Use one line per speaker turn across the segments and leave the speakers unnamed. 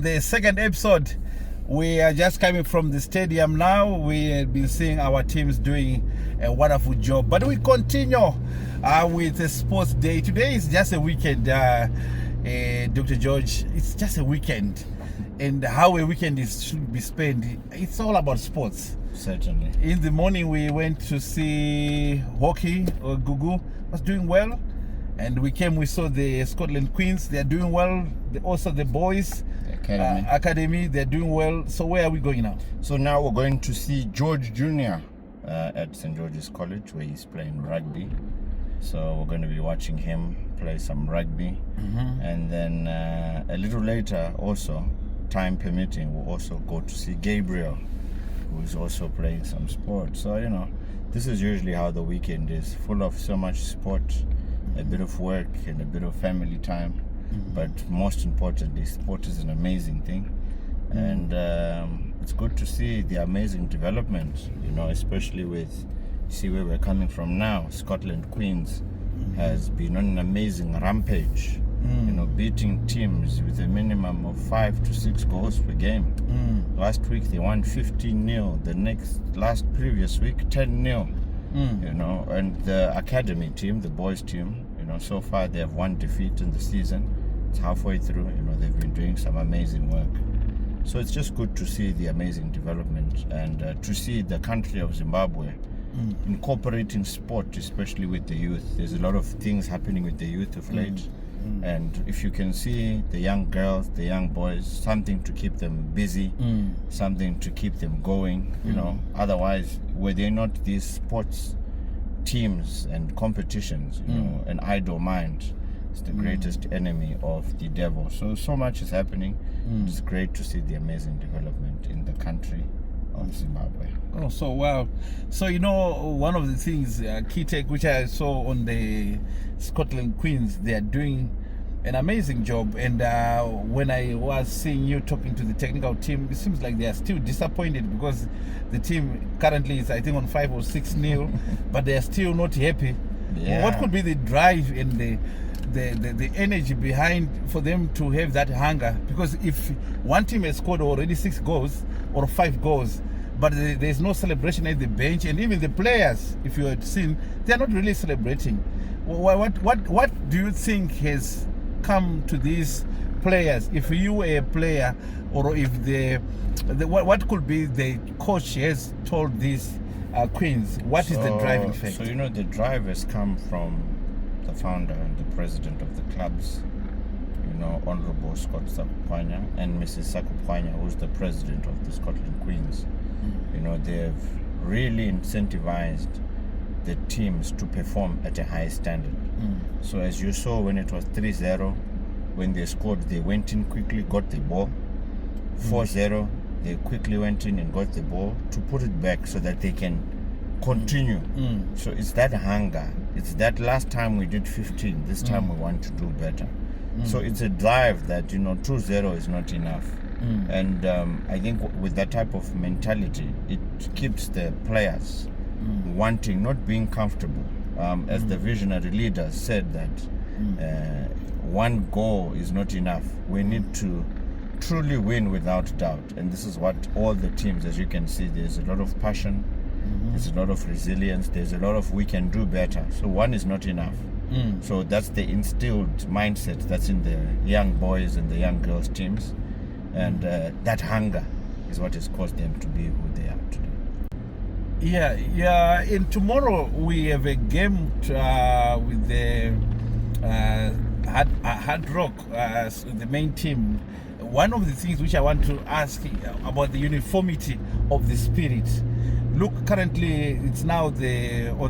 The second episode, we are just coming from the stadium now. We have been seeing our teams doing a wonderful job, but we continue with the sports day. Today is just a weekend, Dr. George. It's just a weekend, and how a weekend should be spent, it's all about sports.
Certainly.
In the morning, we went to see hockey. Gugu was doing well, and we saw the Scotland Queens. They are doing well. Also the boys academy, they're doing well. So where are we going now?
So now we're going to see George Jr. At St. George's College, where he's playing rugby. So we're going to be watching him play some rugby. And then a little later, also, time permitting, we'll also go to see Gabriel, who is also playing some sport. So, you know, this is usually how the weekend is, full of so much sport, a bit of work and a bit of family time. But most importantly, sport is an amazing thing. And it's good to see the amazing development, you know, especially with, see where we're coming from now. Scotland Queens has been on an amazing rampage, you know, beating teams with a minimum of 5 to 6 goals per game. Last week they won 15-0, the previous week 10-0, you know, and the academy team, the boys team, you know, so far they have 1 defeat in the season. It's halfway through, you know, they've been doing some amazing work. So it's just good to see the amazing development and to see the country of Zimbabwe incorporating sport, especially with the youth. There's a lot of things happening with the youth of late. And if you can see the young girls, the young boys, something to keep them busy, something to keep them going, you know. Otherwise, were they not these sports teams and competitions, you know, an idle mind, it's the greatest enemy of the devil. So much is happening. It's great to see the amazing development in the country of Zimbabwe.
Oh, so wow. So, you know, one of the things, key take, which I saw on the Scotland Queens, they are doing an amazing job. And when I was seeing you talking to the technical team, it seems like they are still disappointed because the team currently is, I think, on 5 or 6-0, but they are still not happy.
Yeah.
What could be the drive and the energy behind for them to have that hunger? Because if one team has scored already 6 goals or 5 goals, but there's no celebration at the bench, and even the players, if you had seen, they're not really celebrating. What do you think has come to these players? If you were a player, or if what could be the coach has told these Queens? What is the driving factor?
So, you know, the drive has come from the founder and the president of the clubs, you know, Honorable Scott Sakupanya and Mrs. Sakupanya, who's the president of the Scotland Queens. You know, they've really incentivized the teams to perform at a high standard. So as you saw when it was 3-0, when they scored, they went in quickly, got the ball. 4-0, they quickly went in and got the ball to put it back so that they can continue. So it's that hunger. It's that last time we did 15, this time we want to do better. So it's a drive that, you know, 2-0 is not enough. And I think with that type of mentality, it keeps the players wanting, not being comfortable. As the visionary leader said that one goal is not enough. We need to truly win without doubt. And this is what all the teams, as you can see, there's a lot of passion, there's a lot of resilience, there's a lot of we can do better. So one is not enough. So that's the instilled mindset that's in the young boys and the young girls teams. And that hunger is what has caused them to be who they are today.
Yeah. And tomorrow we have a game with the Hard Rock, the main team. One of the things which I want to ask about the uniformity of the spirit. Look, currently it's now on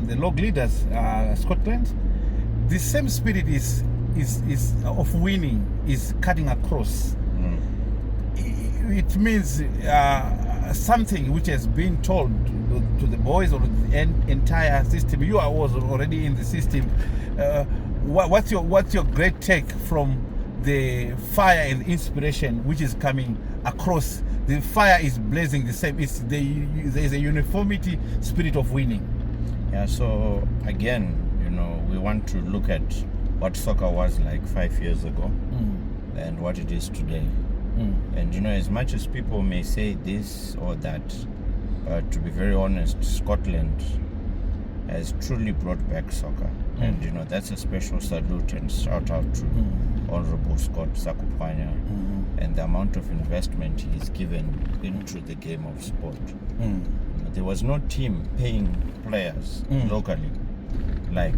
the log leaders, Scotland. The same spirit is of winning is cutting across. It means something which has been told to the boys or the entire system. You are already in the system. What's your great take from the fire and inspiration which is coming across? The fire is blazing the same. There is a uniformity, spirit of winning.
Yeah. So again, you know, we want to look at what soccer was like 5 years ago and what it is today. And you know, as much as people may say this or that, but to be very honest, Scotland has truly brought back soccer. And you know, that's a special salute and shout out to Honorable Scott Sakupanya and the amount of investment he's given into the game of sport. There was no team paying players locally like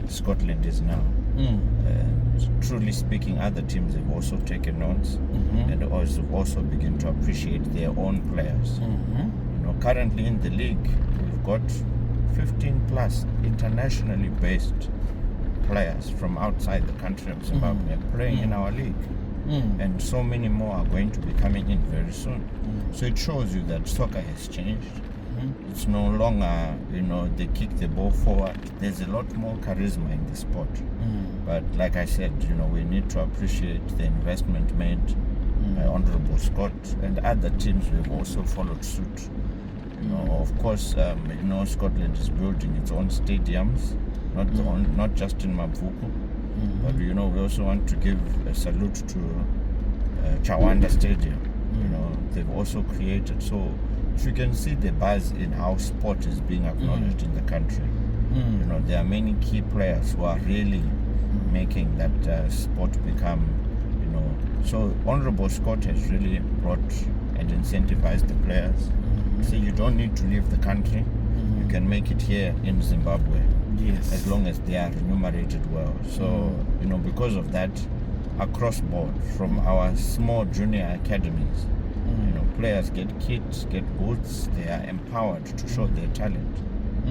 Scotland is now. Truly speaking, other teams have also taken notes and also begin to appreciate their own players. You know, currently in the league, we've got 15 plus internationally based players from outside the country of Zimbabwe playing in our league. And so many more are going to be coming in very soon. So it shows you that soccer has changed. It's no longer, you know, they kick the ball forward. There's a lot more charisma in the sport. But like I said, you know, we need to appreciate the investment made by Honorable Scott, and other teams who have also followed suit. You know, of course, you know, Scotland is building its own stadiums, not just in Maputo, but you know, we also want to give a salute to Chawanda Stadium. You know, they've also created, so if you can see the buzz in how sport is being acknowledged in the country. You know, there are many key players who are really making that sport become, you know, so Honorable Scott has really brought and incentivized the players. So you don't need to leave the country. You can make it here in Zimbabwe.
Yes.
As long as they are remunerated well. So, you know, because of that, across board, from our small junior academies, you know, players get kits, get boots, they are empowered to show their talent.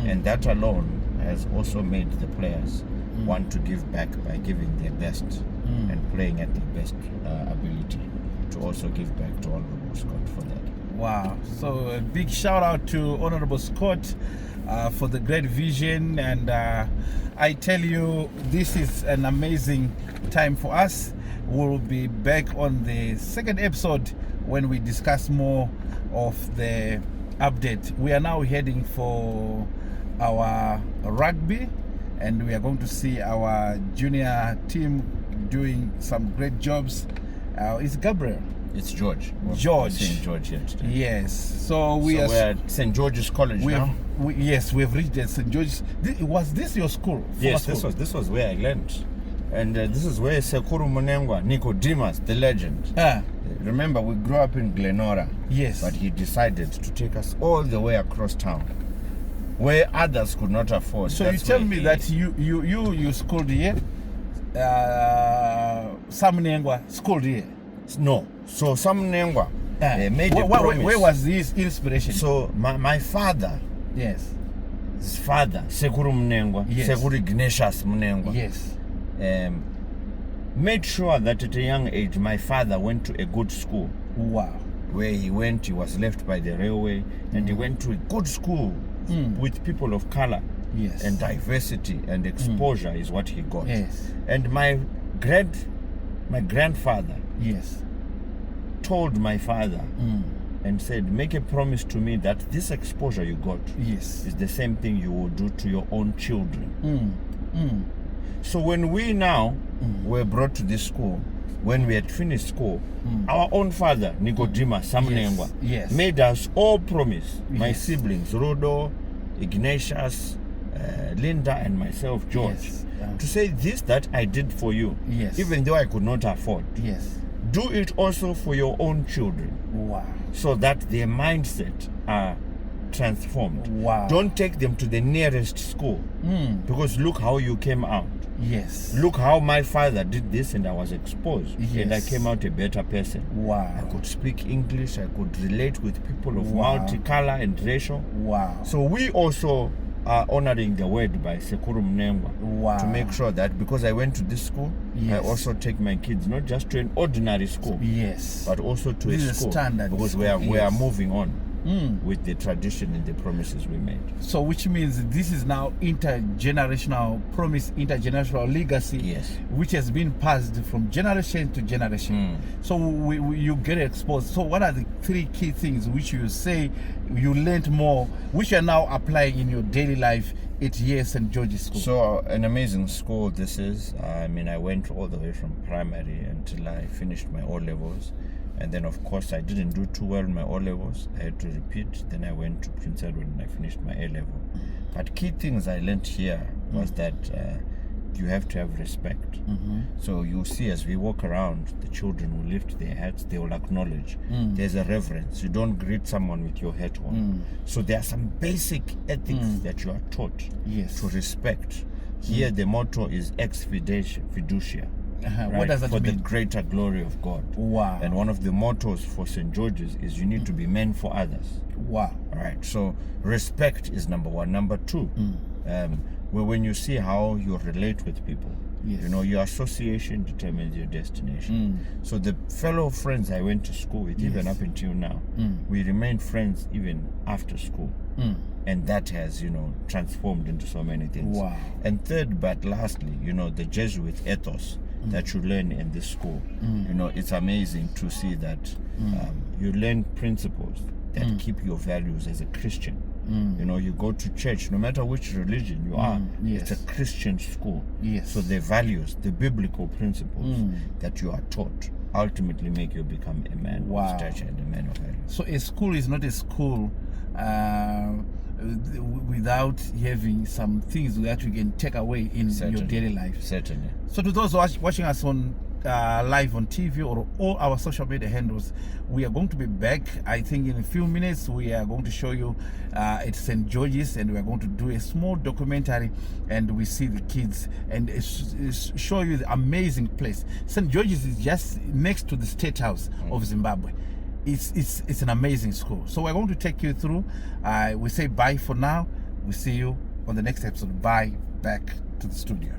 And that alone has also made the players want to give back by giving their best and playing at their best ability, to also give back to Honorable Scott for that.
Wow. So a big shout out to Honorable Scott for the great vision, and I tell you, this is an amazing time for us. We'll be back on the second episode when we discuss more of the update. We are now heading for our rugby, and we are going to see our junior team doing some great jobs. It's Gabriel.
It's George.
George.
St. George here today.
Yes. So we're
at St. George's College now.
Yes, we've reached at St. George's. Was this your school?
Yes, this was where I learned. And this is where Sekuru Munengwa, Nicodemus, the legend. Remember, we grew up in Glenora.
Yes.
But he decided to take us all the way across town, where others could not afford.
So you tell me that you schooled here? Sam Munengwa schooled here?
No. So Sam Munengwa made a promise.
Where was this inspiration?
So my father,
yes,
his father, Sekuru Munengwa,
yes,
Sekuru Ignatius Munengwa,
yes,
made sure that at a young age my father went to a good school.
Wow.
Where he went, he was left by the railway, and he went to a good school with people of color.
Yes.
And diversity and exposure is what he got.
Yes.
And my grandfather,
yes,
told my father and said, make a promise to me that this exposure you got,
yes,
is the same thing you will do to your own children. So when we now were brought to this school, when we had finished school, our own father, Nicodemus Samnengwa,
yes,
made us all promise, my
yes,
siblings, Rodo, Ignatius, Linda, and myself, George,
yes,
to say this that I did for you,
yes,
even though I could not afford,
yes,
do it also for your own children.
Wow.
So that their mindset are transformed.
Wow.
Don't take them to the nearest school, because look how you came out.
Yes.
Look how my father did this and I was exposed.
Yes.
And I came out a better person.
Wow.
I could speak English. I could relate with people of
Wow.
multicolor and racial.
Wow.
So we also are honoring the word by Sekuru Munengwa.
Wow.
To make sure that because I went to this school,
Yes.
I also take my kids not just to an ordinary school,
Yes.
but also to
This
a
is
school.
standard
Because
school,
we are
yes.
moving on with the tradition and the promises we made.
So which means this is now intergenerational promise, intergenerational legacy,
Yes.
which has been passed from generation to generation. So you get exposed. So what are the three key things which you say you learned more, which you are now applying in your daily life at St. George's School?
So an amazing school this is. I mean, I went all the way from primary until I finished my O-levels. And then, of course, I didn't do too well in my O-levels. I had to repeat. Then I went to Prince Edward and I finished my A-level. But key things I learned here was that you have to have respect. So you see, as we walk around, the children will lift their hats, they will acknowledge. There's a reverence. You don't greet someone with your hat on. So there are some basic ethics that you are taught to respect. Here the motto is ex fiducia. Right?
What does that
for
mean?
the greater glory of God.
Wow.
And one of the mottos for St. George's is you need to be men for others.
Wow.
All right. So respect is number one. Number two, when you see how you relate with people, you know, your association determines your destination. So the fellow friends I went to school with, even up until now, we remain friends even after school. And that has, you know, transformed into so many things.
Wow.
And third, but lastly, you know, the Jesuit ethos that you learn in this school. You know, it's amazing to see that you learn principles that keep your values as a Christian. You know, you go to church, no matter which religion you are, it's a Christian school. So the values, the biblical principles that you are taught ultimately make you become a man of stature and a man of value.
So a school is not a school without having some things that you can take away in your daily life.
Certainly.
So to those watching us on live on TV or all our social media handles, we are going to be back. I think in a few minutes we are going to show you at St. George's, and we are going to do a small documentary, and we see the kids and show you the amazing place. St. George's is just next to the State House of Zimbabwe. It's an amazing school. So we're going to take you through. We say bye for now. We see you on the next episode. Bye, back to the studio.